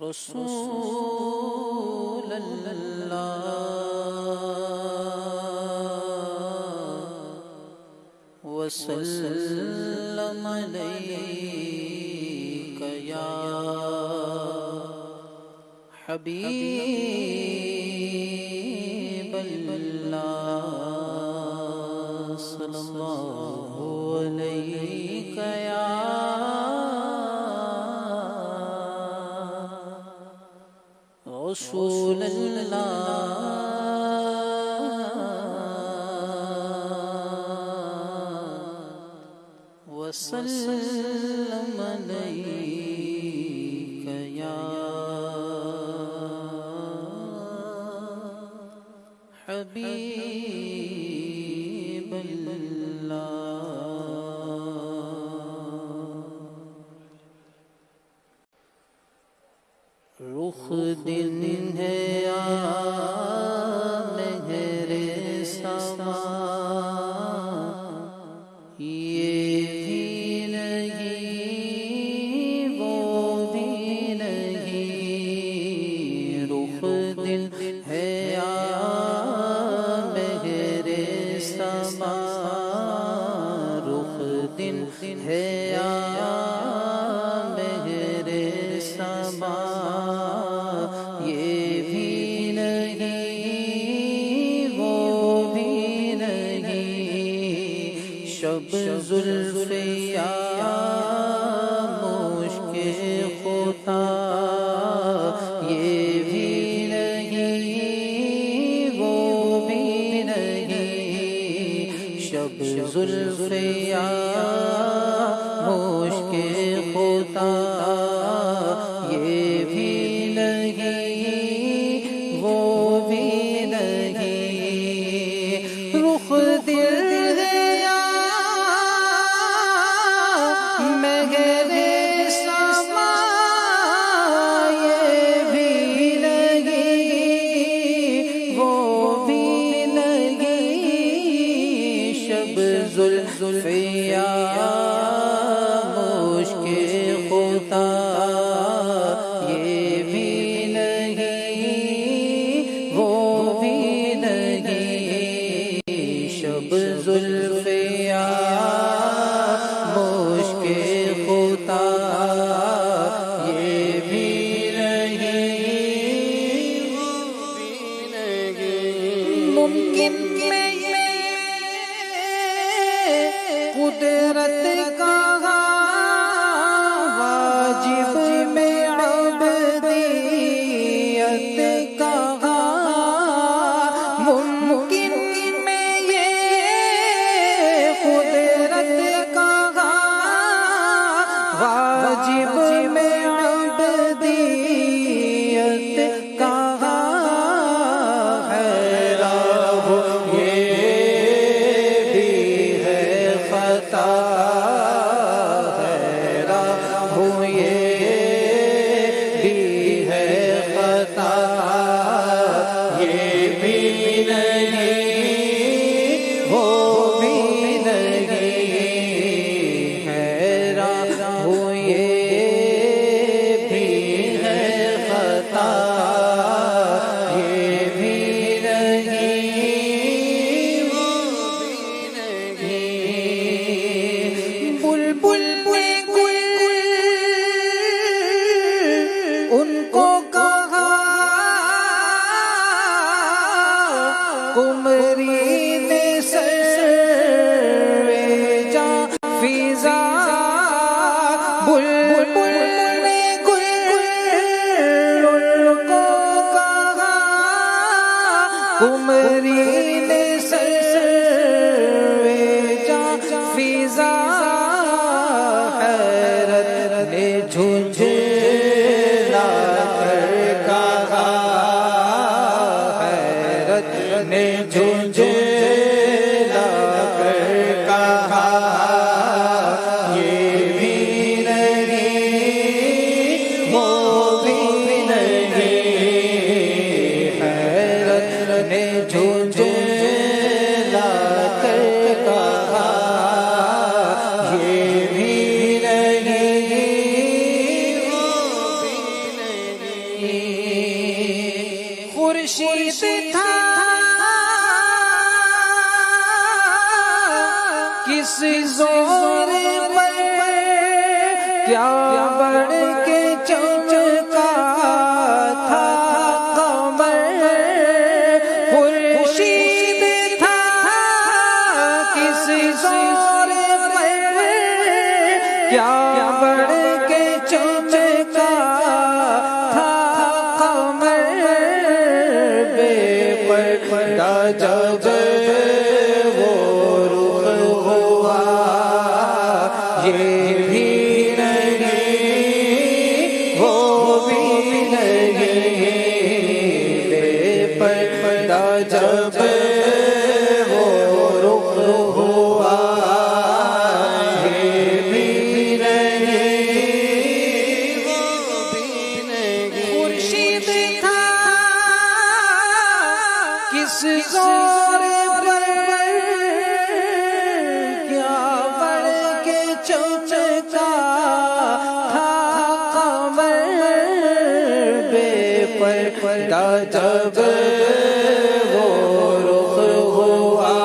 رسول اللہ وسلم علیک یا حبیب اللہ صلی اللہ علیک یا رسول اللہ وسلم علیک یا حبیب اللہ رخ دن ہے مہر سما یہ بھی نہیں وہ بھی نہیں رخ دن ہے مہر سما رخ دن ہے مہر سما شب زلف یا مشک خطا یہ بھی نہیں وہ بھی نہیں شب زلف یا مشک خطا یہ بھی نہیں وہ بھی نہیں رخ دل زلف یا مشک خطا یہ بھی نہیں وہ بھی نہیں شب زلف یا مشک خطا یہ بھی نہیں وہ بھی نہیں ممکن قدرت کا واجب میں عبدیت کا ممکن میں یہ قدرت کا واجب میں عبدیت کا ہے راہ کمری نے سروے جا فضا حیرت نے جھنجھلا کر کہا حیرت نے جھنجھلا کر کہا یہ بھی نہیں وہ بھی نہیں حیرت نے جھنجھلا کر کہا کس زور پر کیا بڑھ کے چمکا تھا قمر، خورشید تھا کس زور پر کیا بڑھ کے چمکا تھا قمر، بے پردہ جب یہ بھی نہیں وہ بھی نہیں، بے پردہ جب وہ رخ ہوا یہ بھی نہیں وہ بھی نہیں، خورشید تھا کس زور پر چمکا تھا قمر، بے پردہ جب وہ رخ ہوا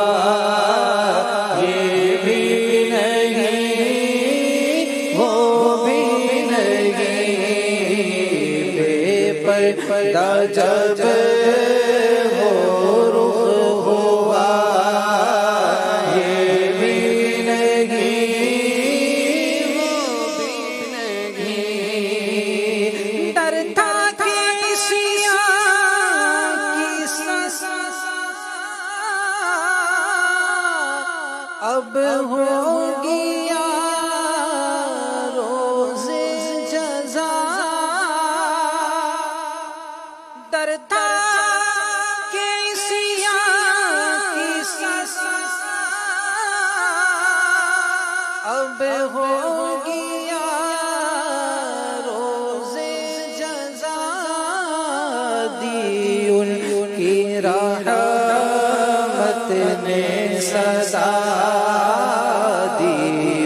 یہ بھی نہیں وہ بھی نہیں، بے پردہ جب وہ رخ ہوا یہ بھی نہیں اب ہو گیا روز جزا، ڈر تھا کہ سیاہ کی سزا اب ہو گیا روز جزا، دی ان کی رحمت نے سزا، دی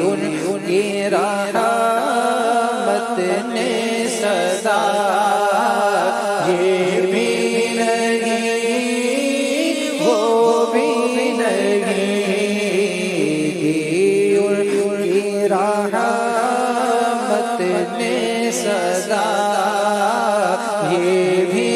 ان کی رحمت نے سزا، یہ بھی نہیں وہ بھی نہیں، دی ان کی رحمت نے سزا، یہ بھی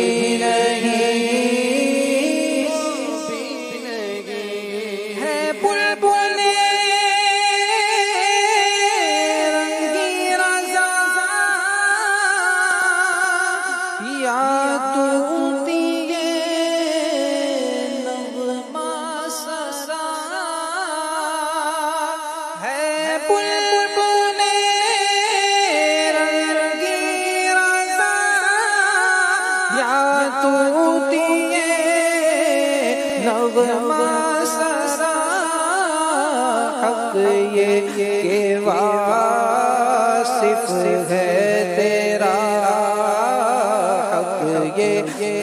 نغمہ سرا، حق یہ کہ واصف ہے تیرا، حق یہ کہ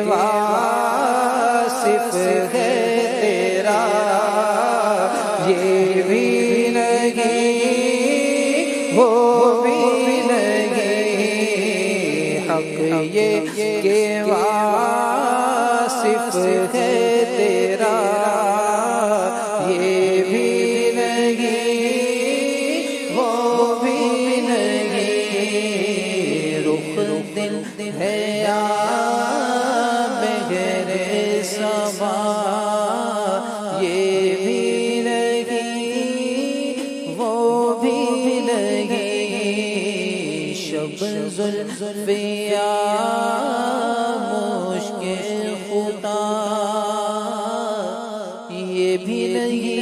واصف ہے تیرا، یہ بھی نہیں وہ بھی نہیں، حق یہ کہ واصف ہے تیرا، یہ بھی نہیں وہ بھی نہیں، رخ دل ہے یا مہر سما، یہ بھی نہیں وہ بھی نہیں، شب زلف یا مشک خدا یہ بھی نہیں